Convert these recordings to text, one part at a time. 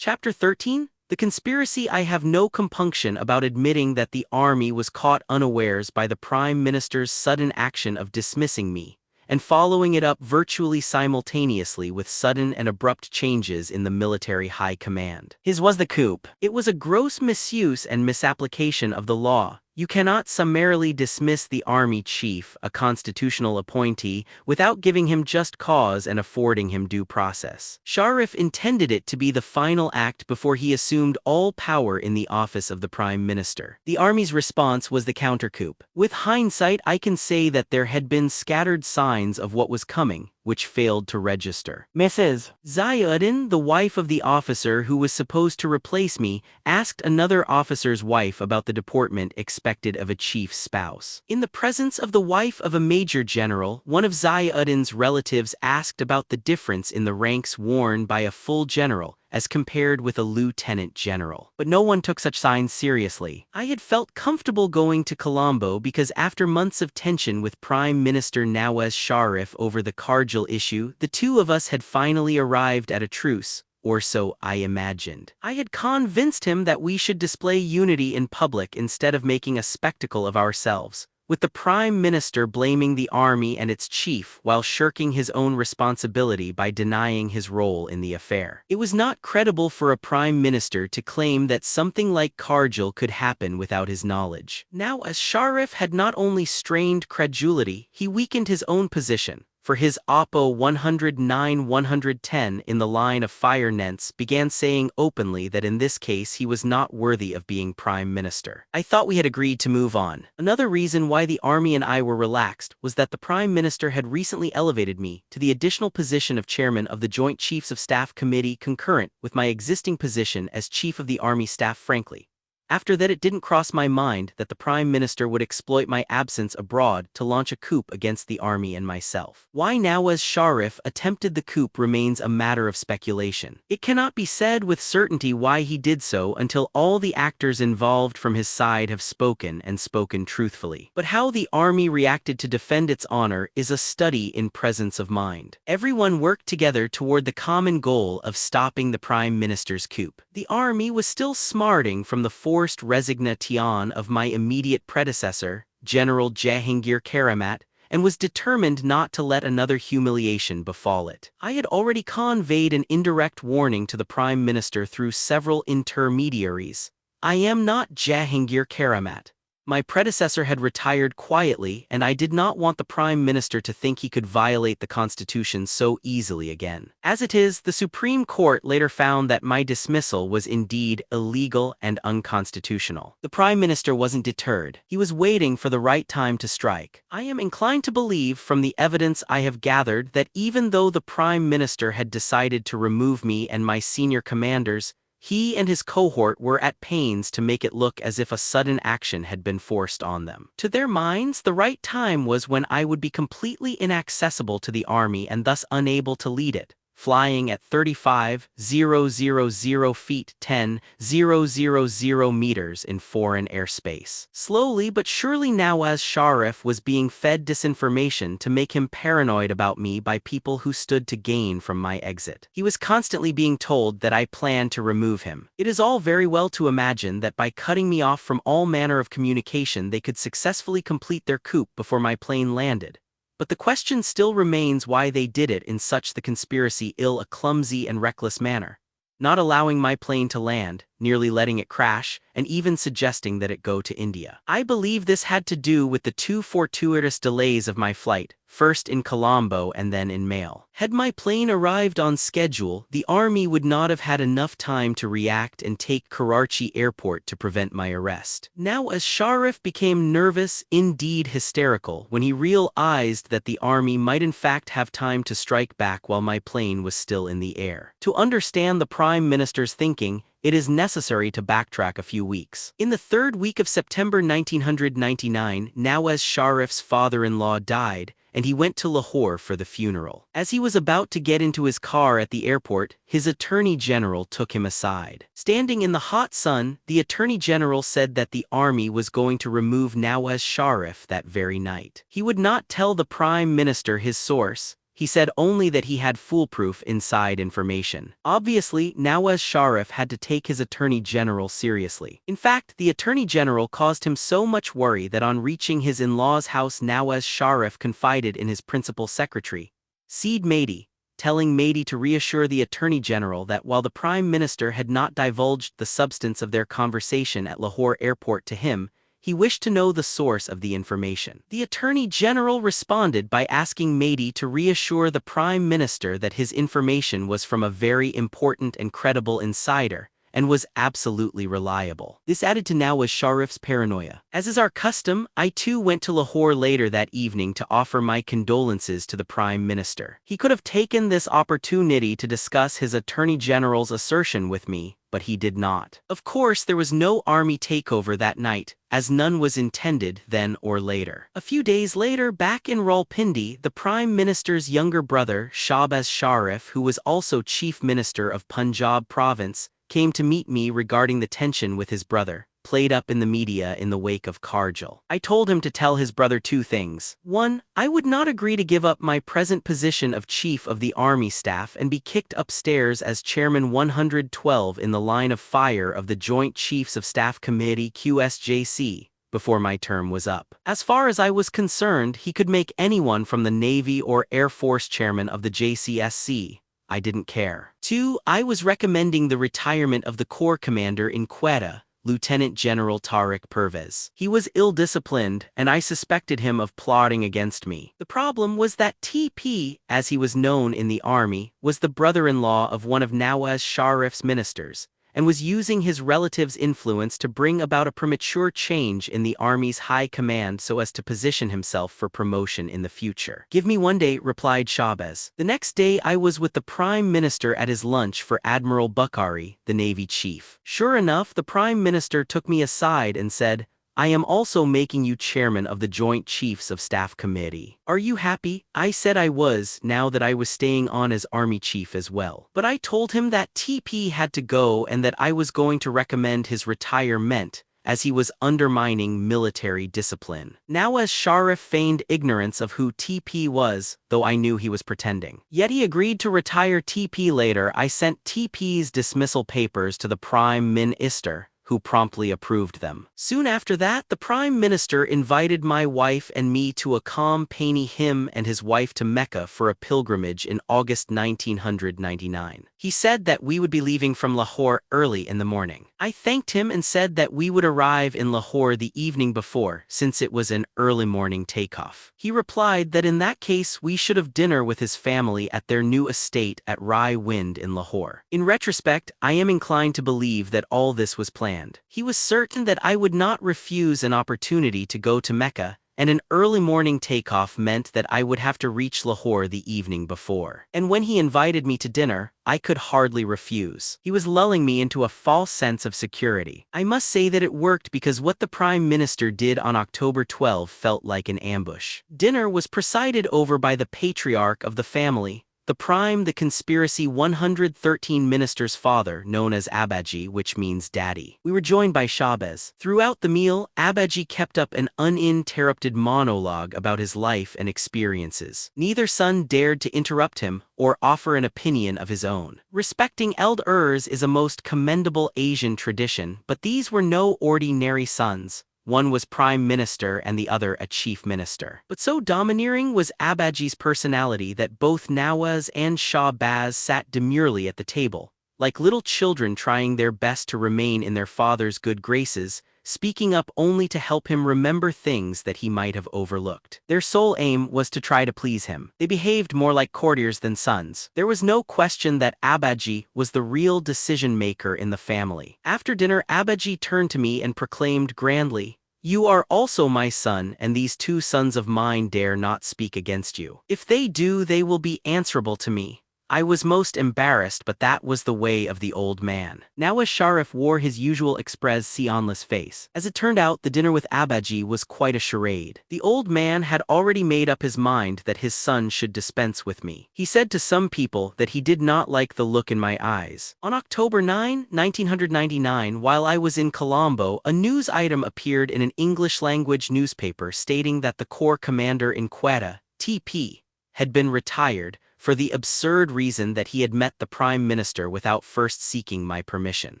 Chapter 13? The conspiracy. I have no compunction about admitting that the army was caught unawares by the Prime Minister's sudden action of dismissing me, and following it up virtually simultaneously with sudden and abrupt changes in the military high command. His was the coup. It was a gross misuse and misapplication of the law. You cannot summarily dismiss the army chief, a constitutional appointee, without giving him just cause and affording him due process. Musharraf intended it to be the final act before he assumed all power in the office of the Prime Minister. The army's response was the counter-coup. With hindsight, I can say that there had been scattered signs of what was coming, which failed to register. Mrs. Ziauddin, the wife of the officer who was supposed to replace me, asked another officer's wife about the deportment expected of a chief's spouse. In the presence of the wife of a major general, one of Ziauddin's relatives asked about the difference in the ranks worn by a full general as compared with a lieutenant general. But no one took such signs seriously. I had felt comfortable going to Colombo because after months of tension with Prime Minister Pervez Musharraf over the Kargil issue, the two of us had finally arrived at a truce, or so I imagined. I had convinced him that we should display unity in public instead of making a spectacle of ourselves, with the Prime Minister blaming the army and its chief while shirking his own responsibility by denying his role in the affair. It was not credible for a Prime Minister to claim that something like Kargil could happen without his knowledge. Now, as Musharraf had not only strained credulity, he weakened his own position. For his Oppo 109-110 in the line of fire Nents began saying openly that in this case he was not worthy of being Prime Minister. I thought we had agreed to move on. Another reason why the army and I were relaxed was that the Prime Minister had recently elevated me to the additional position of Chairman of the Joint Chiefs of Staff Committee concurrent with my existing position as Chief of the Army Staff. Frankly, after that, it didn't cross my mind that the Prime Minister would exploit my absence abroad to launch a coup against the army and myself. Why Pervez Musharraf attempted the coup remains a matter of speculation. It cannot be said with certainty why he did so until all the actors involved from his side have spoken and spoken truthfully. But how the army reacted to defend its honor is a study in presence of mind. Everyone worked together toward the common goal of stopping the Prime Minister's coup. The army was still smarting from the forced resignation of my immediate predecessor, General Jahangir Karamat, and was determined not to let another humiliation befall it. I had already conveyed an indirect warning to the Prime Minister through several intermediaries. I am not Jahangir Karamat. My predecessor had retired quietly, and I did not want the Prime Minister to think he could violate the Constitution so easily again. As it is, the Supreme Court later found that my dismissal was indeed illegal and unconstitutional. The Prime Minister wasn't deterred. He was waiting for the right time to strike. I am inclined to believe from the evidence I have gathered that even though the Prime Minister had decided to remove me and my senior commanders, he and his cohort were at pains to make it look as if a sudden action had been forced on them. To their minds, the right time was when I would be completely inaccessible to the army and thus unable to lead it, flying at 35,000 feet 10,000 meters in foreign airspace. Slowly but surely Pervez Musharraf was being fed disinformation to make him paranoid about me by people who stood to gain from my exit. He was constantly being told that I planned to remove him. It is all very well to imagine that by cutting me off from all manner of communication they could successfully complete their coup before my plane landed. But the question still remains why they did it in such the conspiracy a clumsy and reckless manner, not allowing my plane to land, nearly letting it crash, and even suggesting that it go to India. I believe this had to do with the two fortuitous delays of my flight, first in Colombo and then in Mail. Had my plane arrived on schedule, the army would not have had enough time to react and take Karachi airport to prevent my arrest. Now, as Musharraf became nervous, indeed hysterical, when he realized that the army might in fact have time to strike back while my plane was still in the air. To understand the Prime Minister's thinking, it is necessary to backtrack a few weeks. In the third week of September 1999, Pervez Musharraf's father-in-law died, and he went to Lahore for the funeral. As he was about to get into his car at the airport, his Attorney General took him aside. Standing in the hot sun, the Attorney General said that the army was going to remove Pervez Musharraf that very night. He would not tell the Prime Minister his source. he said only that he had foolproof inside information. Obviously, Nawaz Sharif had to take his Attorney General seriously. In fact, the Attorney General caused him so much worry that on reaching his in-law's house, Nawaz Sharif confided in his principal secretary, Saeed Mahdi, telling Mahdi to reassure the Attorney General that while the Prime Minister had not divulged the substance of their conversation at Lahore airport to him, he wished to know the source of the information. The Attorney General responded by asking Mahdi to reassure the Prime Minister that his information was from a very important and credible insider, and was absolutely reliable. This added to Nawaz Sharif's paranoia. As is our custom, I too went to Lahore later that evening to offer my condolences to the Prime Minister. He could have taken this opportunity to discuss his Attorney General's assertion with me, but he did not. Of course, there was no army takeover that night, as none was intended then or later. A few days later, back in Rawalpindi, the Prime Minister's younger brother, Shahbaz Sharif, who was also Chief Minister of Punjab Province, came to meet me regarding the tension with his brother, played up in the media in the wake of Kargil. I told him to tell his brother two things. One, I would not agree to give up my present position of Chief of the Army Staff and be kicked upstairs as Chairman 112 in the line of fire of the Joint Chiefs of Staff Committee QSJC before my term was up. As far as I was concerned, he could make anyone from the Navy or Air Force chairman of the JCSC. I didn't care. 2. I was recommending the retirement of the Corps Commander in Quetta, Lieutenant General Tariq Pervez. He was ill-disciplined, and I suspected him of plotting against me. The problem was that TP, as he was known in the army, was the brother-in-law of one of Nawaz Sharif's ministers, and was using his relative's influence to bring about a premature change in the army's high command so as to position himself for promotion in the future. Give me one day, replied Shahbaz. The next day I was with the Prime Minister at his lunch for Admiral Bukhari, the Navy chief. Sure enough, the Prime Minister took me aside and said, I am also making you chairman of the Joint Chiefs of Staff Committee. Are you happy? I said I was, now that I was staying on as Army Chief as well. But I told him that TP had to go and that I was going to recommend his retirement, as he was undermining military discipline. Nawaz Sharif feigned ignorance of who TP was, though I knew he was pretending. Yet he agreed to retire TP later. I sent TP's dismissal papers to the Prime Minister, who promptly approved them. Soon after that, the Prime Minister invited my wife and me to accompany him and his wife to Mecca for a pilgrimage in August 1999. He said that we would be leaving from Lahore early in the morning. I thanked him and said that we would arrive in Lahore the evening before, since it was an early morning takeoff. He replied that in that case we should have dinner with his family at their new estate at Rai Wind in Lahore. In retrospect, I am inclined to believe that all this was planned. He was certain that I would not refuse an opportunity to go to Mecca, and an early morning takeoff meant that I would have to reach Lahore the evening before. And when he invited me to dinner, I could hardly refuse. He was lulling me into a false sense of security. I must say that it worked, because what the Prime Minister did on October 12 felt like an ambush. Dinner was presided over by the patriarch of the family, the conspiracy 113 minister's father, known as Abaji, which means daddy. We were joined by Shahbaz. Throughout the meal, Abaji kept up an uninterrupted monologue about his life and experiences. Neither son dared to interrupt him or offer an opinion of his own. Respecting elders is a most commendable Asian tradition, but these were no ordinary sons. One was Prime Minister and the other a Chief Minister. But so domineering was Abaji's personality that both Nawaz and Shahbaz sat demurely at the table, like little children trying their best to remain in their father's good graces, speaking up only to help him remember things that he might have overlooked. Their sole aim was to try to please him. They behaved more like courtiers than sons. There was no question that Abaji was the real decision-maker in the family. After dinner, Abaji turned to me and proclaimed grandly, "You are also my son, and these two sons of mine dare not speak against you. If they do, they will be answerable to me." I was most embarrassed, but that was the way of the old man. Nawaz Sharif wore his usual expressionless face. As it turned out, the dinner with Abaji was quite a charade. The old man had already made up his mind that his son should dispense with me. He said to some people that he did not like the look in my eyes. On October 9, 1999, while I was in Colombo, a news item appeared in an English-language newspaper stating that the Corps Commander in Quetta, TP, had been retired for the absurd reason that he had met the Prime Minister without first seeking my permission.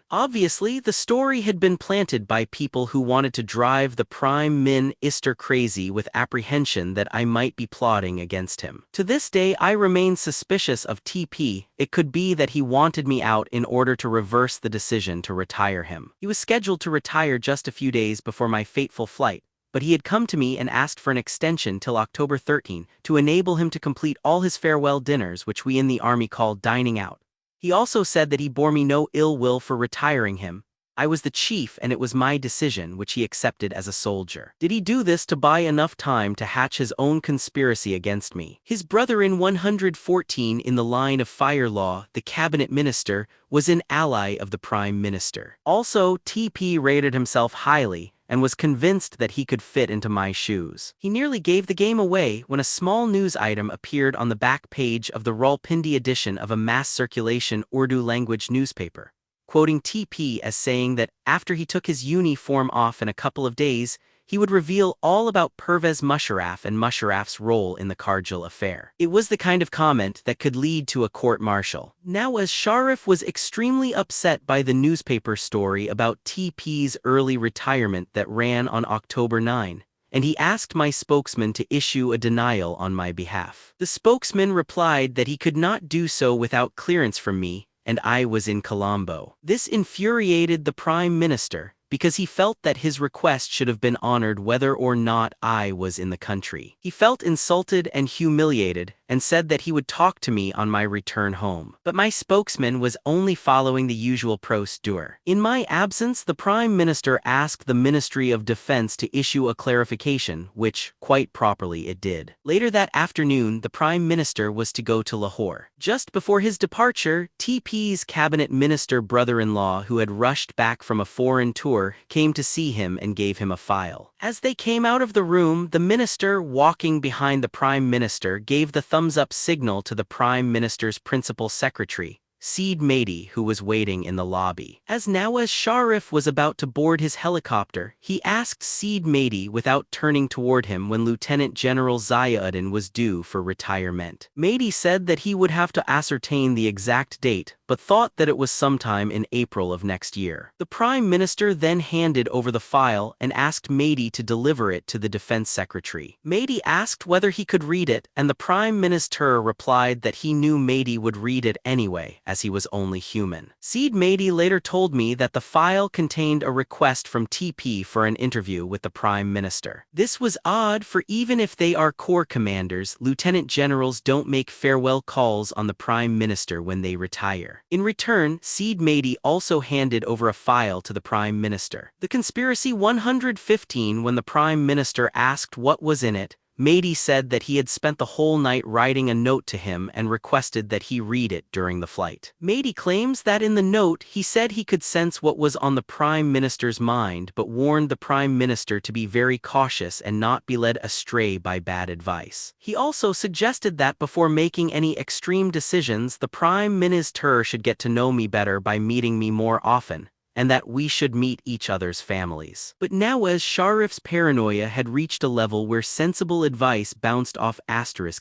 Obviously, the story had been planted by people who wanted to drive the Prime Minister crazy with apprehension that I might be plotting against him. To this day, I remain suspicious of TP. It could be that he wanted me out in order to reverse the decision to retire him. He was scheduled to retire just a few days before my fateful flight, but he had come to me and asked for an extension till October 13 to enable him to complete all his farewell dinners, which we in the army call dining out. He also said that he bore me no ill will for retiring him. I was the chief and it was my decision, which he accepted as a soldier. Did he do this to buy enough time to hatch his own conspiracy against me? His brother in 114 in the line of fire law, the cabinet minister, was an ally of the Prime Minister. Also, TP rated himself highly and was convinced that he could fit into my shoes. He nearly gave the game away when a small news item appeared on the back page of the Rawalpindi edition of a mass circulation Urdu language newspaper, quoting TP as saying that after he took his uniform off in a couple of days, he would reveal all about Pervez Musharraf and Musharraf's role in the Kargil affair. It was the kind of comment that could lead to a court-martial. Nawaz Sharif was extremely upset by the newspaper story about TP's early retirement that ran on October 9, and he asked my spokesman to issue a denial on my behalf. The spokesman replied that he could not do so without clearance from me, and I was in Colombo. This infuriated the Prime Minister, because he felt that his request should have been honored whether or not I was in the country. He felt insulted and humiliated, and said that he would talk to me on my return home. But my spokesman was only following the usual procedure. In my absence, the Prime Minister asked the Ministry of Defense to issue a clarification, which, quite properly, it did. Later that afternoon, the Prime Minister was to go to Lahore. Just before his departure, TP's cabinet minister brother-in-law, who had rushed back from a foreign tour, came to see him and gave him a file. As they came out of the room, the minister, walking behind the Prime Minister, gave the thumbs-up signal to the Prime Minister's principal secretary, Seed Mehdi, who was waiting in the lobby. As Nawaz Sharif was about to board his helicopter, he asked Seed Mehdi without turning toward him when Lieutenant General Ziauddin was due for retirement. Mehdi said that he would have to ascertain the exact date, but thought that it was sometime in April of next year. The Prime Minister then handed over the file and asked Mehdi to deliver it to the Defense Secretary. Mehdi asked whether he could read it, and the Prime Minister replied that he knew Mehdi would read it anyway, as he was only human. Seed Mehdi later told me that the file contained a request from TP for an interview with the Prime Minister. This was odd, for even if they are corps commanders, lieutenant generals don't make farewell calls on the Prime Minister when they retire. In return, Seed Mehdi also handed over a file to the Prime Minister. The Conspiracy 115. When the Prime Minister asked what was in it, Mehdi said that he had spent the whole night writing a note to him and requested that he read it during the flight. Mehdi claims that in the note he said he could sense what was on the Prime Minister's mind, but warned the Prime Minister to be very cautious and not be led astray by bad advice. He also suggested that before making any extreme decisions, the Prime Minister should get to know me better by meeting me more often, and that we should meet each other's families. But Nawaz Sharif's paranoia had reached a level where sensible advice bounced off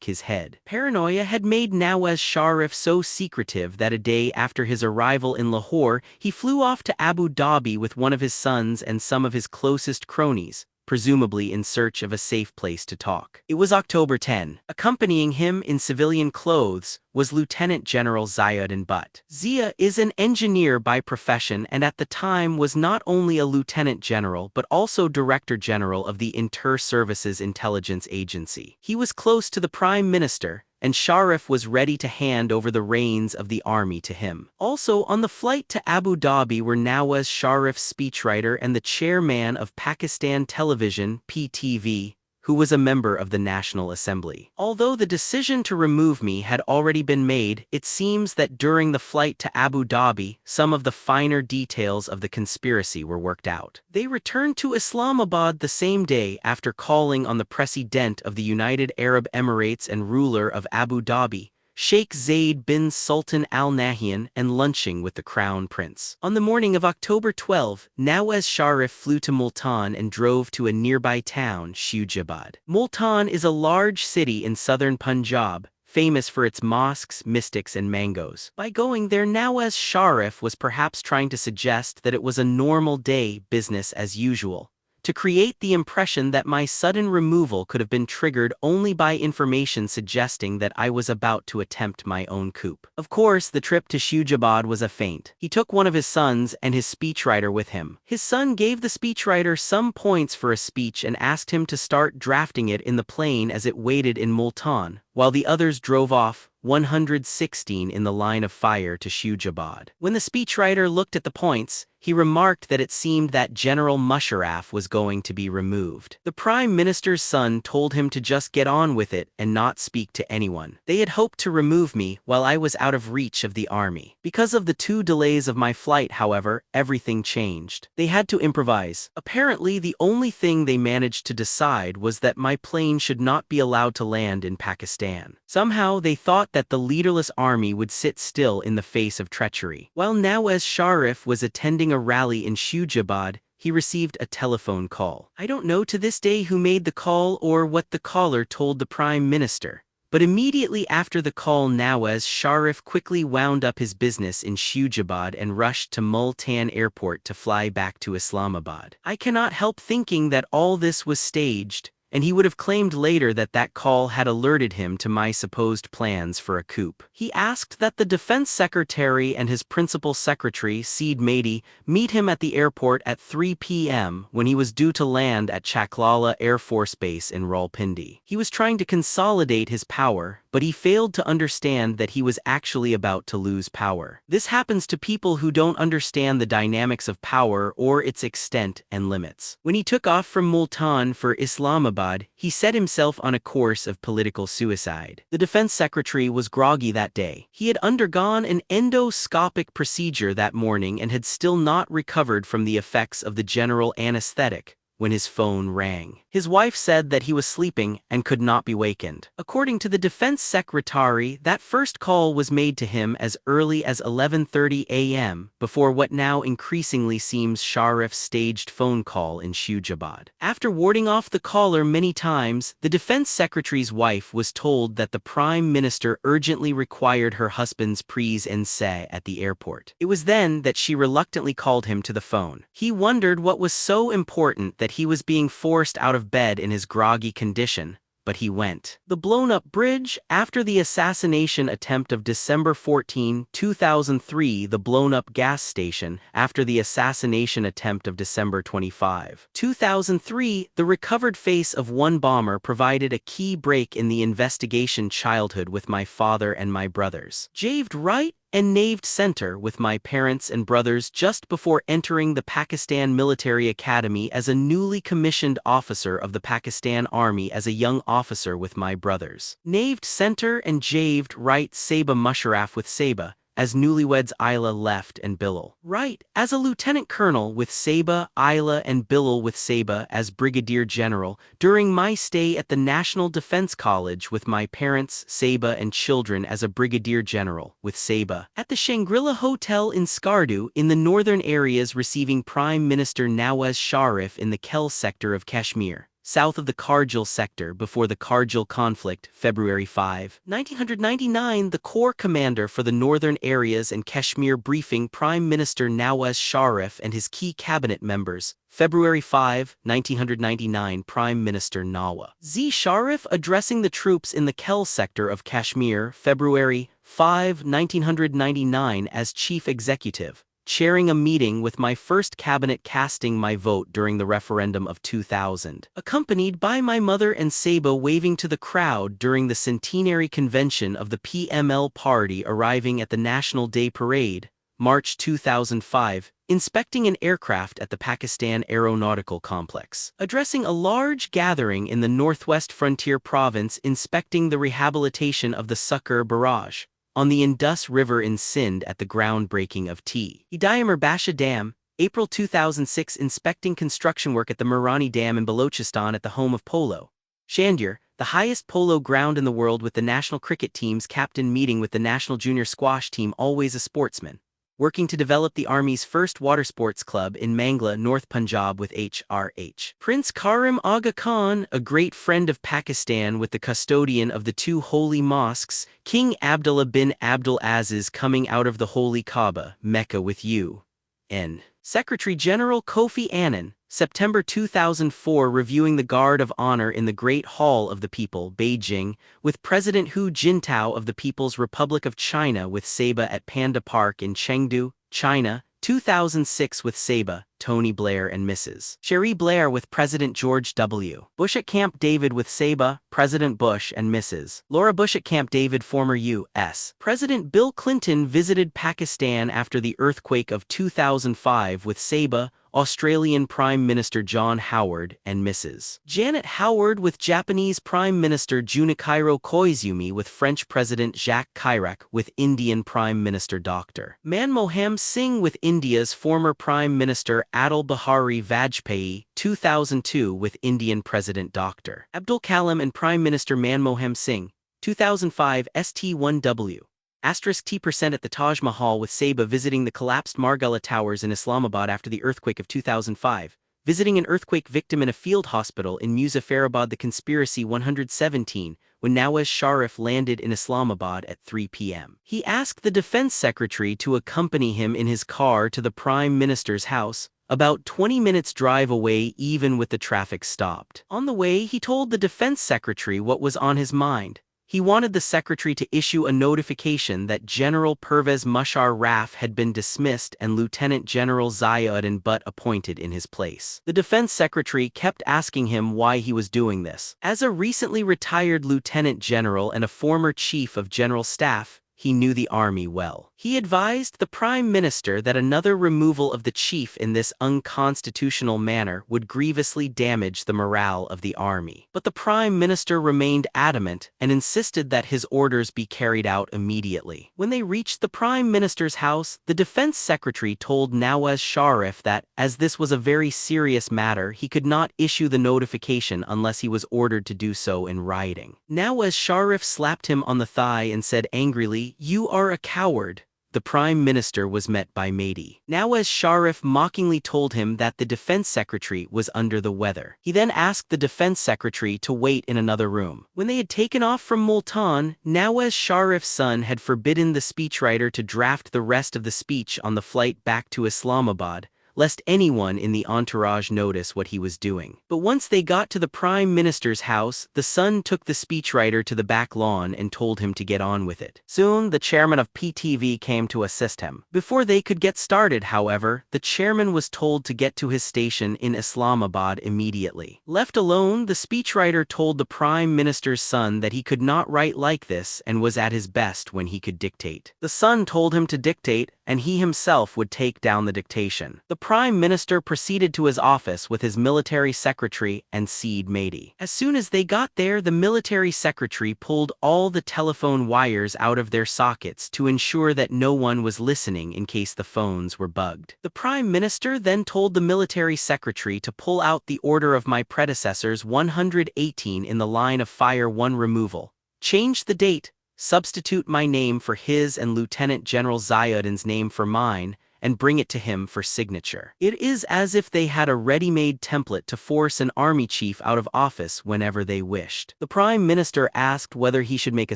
his head. Paranoia had made Nawaz Sharif so secretive that a day after his arrival in Lahore, he flew off to Abu Dhabi with one of his sons and some of his closest cronies, presumably in search of a safe place to talk. It was October 10. Accompanying him in civilian clothes was Lieutenant General Ziauddin Butt. Zia is an engineer by profession and at the time was not only a lieutenant general but also director general of the Inter-Services Intelligence Agency. He was close to the Prime Minister, and Sharif was ready to hand over the reins of the army to him. Also on the flight to Abu Dhabi were Nawaz Sharif's speechwriter and the chairman of Pakistan Television (PTV), who was a member of the National Assembly. Although the decision to remove me had already been made, it seems that during the flight to Abu Dhabi, some of the finer details of the conspiracy were worked out. They returned to Islamabad the same day after calling on the President of the United Arab Emirates and ruler of Abu Dhabi, Sheikh Zayed bin Sultan Al Nahyan, and lunching with the Crown Prince. On the morning of October 12, Nawaz Sharif flew to Multan and drove to a nearby town, Shujabad. Multan is a large city in southern Punjab, famous for its mosques, mystics, and mangoes. By going there, Nawaz Sharif was perhaps trying to suggest that it was a normal day, business as usual, to create the impression that my sudden removal could have been triggered only by information suggesting that I was about to attempt my own coup. Of course, the trip to Shujabad was a feint. He took one of his sons and his speechwriter with him. His son gave the speechwriter some points for a speech and asked him to start drafting it in the plane as it waited in Multan, while the others drove off, 116 in the line of fire, to Shujabad. When the speechwriter looked at the points, he remarked that it seemed that General Musharraf was going to be removed. The Prime Minister's son told him to just get on with it and not speak to anyone. They had hoped to remove me while I was out of reach of the army. Because of the 2 delays of my flight, however, everything changed. They had to improvise. Apparently, the only thing they managed to decide was that my plane should not be allowed to land in Pakistan. Somehow, they thought that the leaderless army would sit still in the face of treachery. While Nawaz Sharif was attending a rally in Shujabad, he received a telephone call. I don't know to this day who made the call or what the caller told the Prime Minister, but immediately after the call, Nawaz Sharif quickly wound up his business in Shujabad and rushed to Multan Airport to fly back to Islamabad. I cannot help thinking that all this was staged, and he would have claimed later that that call had alerted him to my supposed plans for a coup. He asked that the defense secretary and his principal secretary, Seed Mahdi, meet him at the airport at 3 p.m. when he was due to land at Chaklala Air Force Base in Rawalpindi. He was trying to consolidate his power, but he failed to understand that he was actually about to lose power. This happens to people who don't understand the dynamics of power or its extent and limits. When he took off from Multan for Islamabad, he set himself on a course of political suicide. The defense secretary was groggy that day. He had undergone an endoscopic procedure that morning and had still not recovered from the effects of the general anesthetic when his phone rang. His wife said that he was sleeping and could not be wakened. According to the defense secretary, that first call was made to him as early as 11:30 a.m. before what now increasingly seems Sharif's staged phone call in Shujabad. After warding off the caller many times, the defense secretary's wife was told that the Prime Minister urgently required her husband's prise-en-main at the airport. It was then that she reluctantly called him to the phone. He wondered what was so important that he was being forced out of bed in his groggy condition, but he went. The blown-up bridge. After the assassination attempt of December 14, 2003, the blown-up gas station. After the assassination attempt of December 25, 2003, the recovered face of one bomber provided a key break in the investigation. Childhood with my father and my brothers. Javed right and naved center with my parents and brothers just before entering the Pakistan Military Academy as a newly commissioned officer of the Pakistan Army as a young officer with my brothers. Naved center and javed right Saba Musharraf with Saba, as newlyweds Isla left and Bilal. Right, as a lieutenant colonel with Saba, Isla and Bilal with Saba as brigadier general, during my stay at the National Defense College with my parents, Saba and children as a brigadier general, with Saba. At the Shangri-La Hotel in Skardu, in the northern areas receiving Prime Minister Nawaz Sharif in the Kel sector of Kashmir, south of the Kargil sector before the Kargil conflict, February 5, 1999, the Corps Commander for the northern areas and Kashmir briefing Prime Minister Nawaz Sharif and his key cabinet members, February 5, 1999, Prime Minister Nawaz Sharif addressing the troops in the Kel sector of Kashmir, February 5, 1999, as Chief Executive, chairing a meeting with my first cabinet casting my vote during the referendum of 2000, accompanied by my mother and Saba waving to the crowd during the centenary convention of the PML party, arriving at the National Day Parade, March 2005, inspecting an aircraft at the Pakistan Aeronautical Complex, addressing a large gathering in the Northwest Frontier Province, inspecting the rehabilitation of the Sukkar Barrage on the Indus River in Sindh at the groundbreaking of T. Hidayamur Basha Dam, April 2006, inspecting construction work at the Murani Dam in Balochistan at the home of Polo Shandir, the highest polo ground in the world, with the national cricket team's captain meeting with the national junior squash team, always a sportsman, working to develop the Army's first water sports club in Mangla, North Punjab with H.R.H. Prince Karim Aga Khan, a great friend of Pakistan, with the custodian of the two holy mosques, King Abdullah bin Abdul Aziz, coming out of the holy Kaaba, Mecca, with UN Secretary General Kofi Annan, September 2004, reviewing the Guard of Honor in the Great Hall of the People, Beijing, with President Hu Jintao of the People's Republic of China with Saba at Panda Park in Chengdu, China, 2006, with Saba, Tony Blair and Mrs. Cherie Blair with President George W. Bush at Camp David with Saba, President Bush and Mrs. Laura Bush at Camp David. Former U.S. President Bill Clinton visited Pakistan after the earthquake of 2005 with Saba, Australian Prime Minister John Howard and Mrs. Janet Howard, with Japanese Prime Minister Junichiro Koizumi, with French President Jacques Chirac, with Indian Prime Minister Dr. Manmohan Singh, with India's former Prime Minister Atal Bihari Vajpayee, 2002, with Indian President Dr. Abdul Kalam and Prime Minister Manmohan Singh, 2005. St1W. *T% at the Taj Mahal, with Saba visiting the collapsed Margalla Towers in Islamabad after the earthquake of 2005, visiting an earthquake victim in a field hospital in Muzaffarabad. The Conspiracy 117, when Nawaz Sharif landed in Islamabad at 3 p.m. He asked the Defense Secretary to accompany him in his car to the Prime Minister's house, about 20 minutes drive away, even with the traffic stopped. On the way, he told the Defense Secretary what was on his mind. He wanted the Secretary to issue a notification that General Pervez Musharraf had been dismissed and Lieutenant General Ziauddin Butt appointed in his place. The Defense Secretary kept asking him why he was doing this. As a recently retired Lieutenant General and a former Chief of General Staff, he knew the Army well. He advised the Prime Minister that another removal of the chief in this unconstitutional manner would grievously damage the morale of the Army. But the Prime Minister remained adamant and insisted that his orders be carried out immediately. When they reached the Prime Minister's house, the Defense Secretary told Nawaz Sharif that, as this was a very serious matter, he could not issue the notification unless he was ordered to do so in writing. Nawaz Sharif slapped him on the thigh and said angrily, "You are a coward." The Prime Minister was met by Mehdi. Nawaz Sharif mockingly told him that the Defense Secretary was under the weather. He then asked the Defense Secretary to wait in another room. When they had taken off from Multan, Nawaz Sharif's son had forbidden the speechwriter to draft the rest of the speech on the flight back to Islamabad, lest anyone in the entourage notice what he was doing. But once they got to the Prime Minister's house, the son took the speechwriter to the back lawn and told him to get on with it. Soon, the chairman of PTV came to assist him. Before they could get started, however, the chairman was told to get to his station in Islamabad immediately. Left alone, the speechwriter told the Prime Minister's son that he could not write like this and was at his best when he could dictate. The son told him to dictate, and he himself would take down the dictation. The Prime Minister proceeded to his office with his military secretary and Seed Mehdi. As soon as they got there, the military secretary pulled all the telephone wires out of their sockets to ensure that no one was listening in case the phones were bugged. The Prime Minister then told the military secretary to pull out the order of my predecessors 118 in the line of fire 1 removal, change the date, substitute my name for his and Lieutenant General Ziauddin's name for mine, and bring it to him for signature. It is as if they had a ready-made template to force an army chief out of office whenever they wished. The Prime Minister asked whether he should make a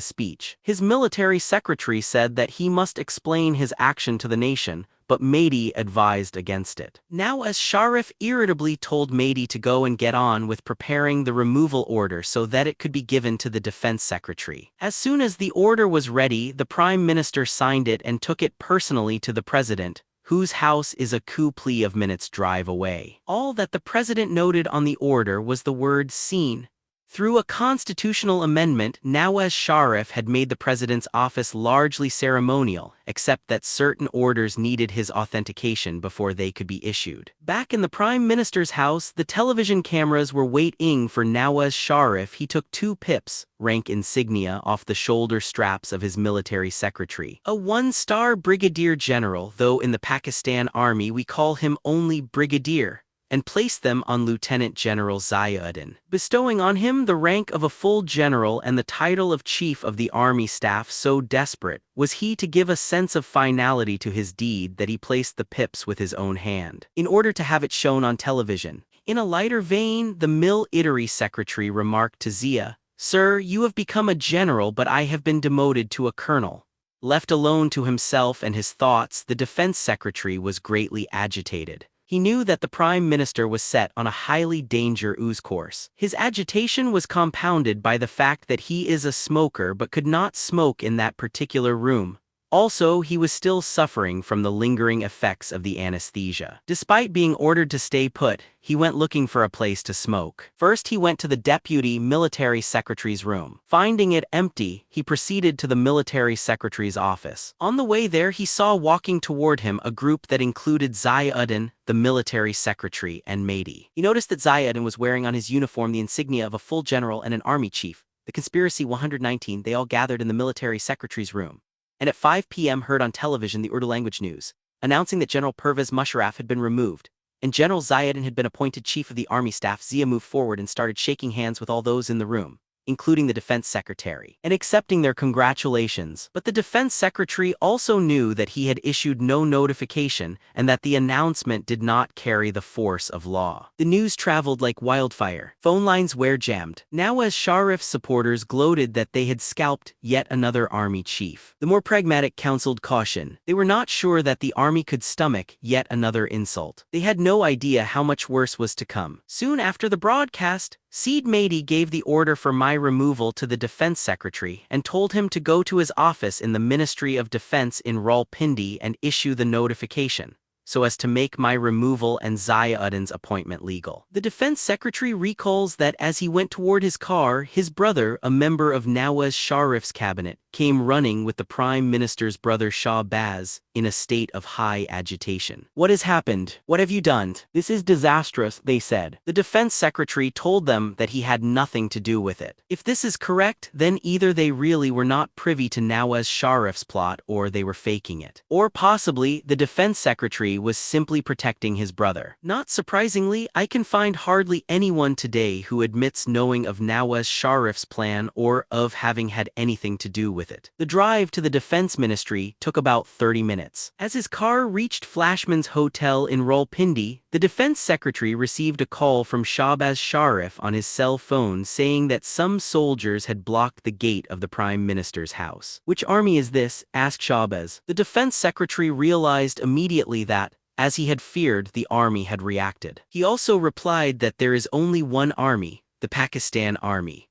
speech. His military secretary said that he must explain his action to the nation, but Mehdi advised against it. Nawaz Sharif irritably told Mehdi to go and get on with preparing the removal order so that it could be given to the Defense Secretary. As soon as the order was ready, the Prime Minister signed it and took it personally to the President, whose house is a couple of minutes' drive away. All that the President noted on the order was the word "seen." Through a constitutional amendment, Nawaz Sharif had made the President's office largely ceremonial, except that certain orders needed his authentication before they could be issued. Back in the Prime Minister's house, the television cameras were waiting for Nawaz Sharif. He took 2 pips, rank insignia, off the shoulder straps of his military secretary. A 1-star brigadier general, though in the Pakistan Army we call him only brigadier, and placed them on Lieutenant General Ziauddin, bestowing on him the rank of a full general and the title of Chief of the Army Staff. So desperate was he to give a sense of finality to his deed that he placed the pips with his own hand, in order to have it shown on television. In a lighter vein, the military secretary remarked to Zia, "Sir, you have become a general, but I have been demoted to a colonel." Left alone to himself and his thoughts, the defense secretary was greatly agitated. He knew that the prime minister was set on a highly dangerous course. His agitation was compounded by the fact that he is a smoker but could not smoke in that particular room. Also, he was still suffering from the lingering effects of the anesthesia. Despite being ordered to stay put, he went looking for a place to smoke. First, he went to the deputy military secretary's room. Finding it empty, he proceeded to the military secretary's office. On the way there, he saw walking toward him a group that included Ziauddin, the military secretary, and Mahdi. He noticed that Ziauddin was wearing on his uniform the insignia of a full general and an army chief. The conspiracy 119, they all gathered in the military secretary's room, and at 5 p.m. heard on television the Urdu language news, announcing that General Pervez Musharraf had been removed, and General Ziauddin had been appointed Chief of the Army Staff. Zia moved forward and started shaking hands with all those in the room, including the defense secretary, and accepting their congratulations. But the defense secretary also knew that he had issued no notification and that the announcement did not carry the force of law. The news traveled like wildfire. Phone lines were jammed. Nawaz Sharif's supporters gloated that they had scalped yet another army chief. The more pragmatic counseled caution. They were not sure that the army could stomach yet another insult. They had no idea how much worse was to come. Soon after the broadcast, Said Mahdi gave the order for my removal to the defense secretary and told him to go to his office in the Ministry of Defense in Rawalpindi and issue the notification, so as to make my removal and Ziauddin's appointment legal. The defense secretary recalls that as he went toward his car, his brother, a member of Nawaz Sharif's cabinet, came running with the prime minister's brother Shahbaz, in a state of high agitation. "What has happened? What have you done? This is disastrous," they said. The defense secretary told them that he had nothing to do with it. If this is correct, then either they really were not privy to Nawaz Sharif's plot or they were faking it. Or possibly, the defense secretary was simply protecting his brother. Not surprisingly, I can find hardly anyone today who admits knowing of Nawaz Sharif's plan or of having had anything to do with it. The drive to the defense ministry took about 30 minutes. As his car reached Flashman's Hotel in Rawalpindi, the defense secretary received a call from Shahbaz Sharif on his cell phone saying that some soldiers had blocked the gate of the prime minister's house. "Which army is this?" asked Shahbaz. The defense secretary realized immediately that, as he had feared, the army had reacted. He also replied that there is only one army, the Pakistan Army.